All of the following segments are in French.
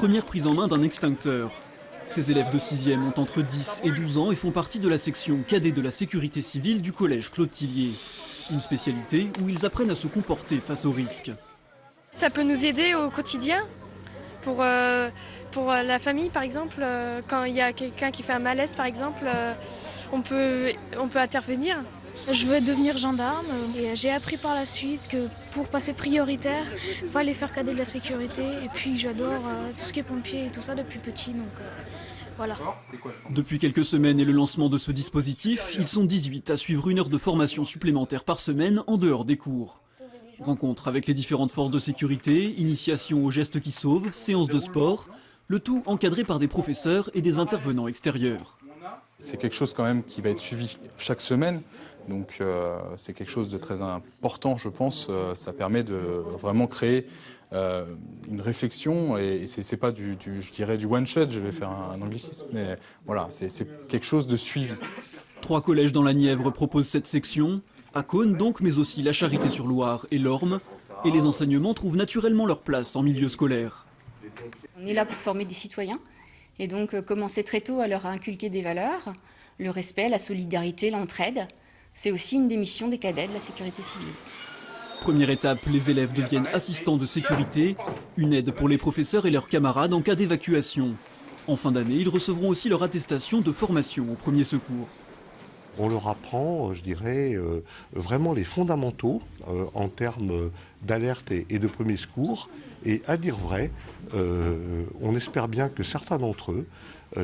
première prise en main d'un extincteur. Ces élèves de 6e ont entre 10 et 12 ans et font partie de la section cadet de la sécurité civile du collège Claude Tillier. Une spécialité où ils apprennent à se comporter face aux risques. Ça peut nous aider au quotidien. Pour la famille, par exemple, quand il y a quelqu'un qui fait un malaise, par exemple, on peut intervenir. Je veux devenir gendarme et j'ai appris par la suite que pour passer prioritaire, il fallait faire cadet de la sécurité. Et puis j'adore tout ce qui est pompier et tout ça depuis petit, donc voilà. Depuis quelques semaines et le lancement de ce dispositif, ils sont 18 à suivre 1 heure de formation supplémentaire par semaine en dehors des cours. Rencontres avec les différentes forces de sécurité, initiation aux gestes qui sauvent, séances de sport, le tout encadré par des professeurs et des intervenants extérieurs. C'est quelque chose quand même qui va être suivi chaque semaine, donc c'est quelque chose de très important, je pense. Ça permet de vraiment créer une réflexion et c'est pas je dirais du one shot, je vais faire un anglicisme, mais voilà, c'est quelque chose de suivi. 3 collèges dans la Nièvre proposent cette section, à Caunes donc, mais aussi la Charité-sur-Loire et l'Orme, et les enseignements trouvent naturellement leur place en milieu scolaire. On est là pour former des citoyens. Et donc commencer très tôt à leur inculquer des valeurs, le respect, la solidarité, l'entraide. C'est aussi une des missions des cadets de la sécurité civile. Première étape, les élèves deviennent assistants de sécurité, une aide pour les professeurs et leurs camarades en cas d'évacuation. En fin d'année, ils recevront aussi leur attestation de formation au premier secours. On leur apprend, je dirais, vraiment les fondamentaux en termes d'alerte et de premier secours. Et à dire vrai, on espère bien que certains d'entre eux,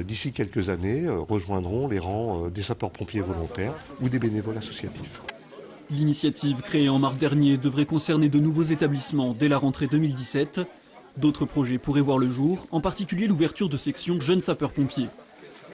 d'ici quelques années, rejoindront les rangs des sapeurs-pompiers volontaires ou des bénévoles associatifs. L'initiative créée en mars dernier devrait concerner de nouveaux établissements dès la rentrée 2017. D'autres projets pourraient voir le jour, en particulier l'ouverture de sections jeunes sapeurs-pompiers.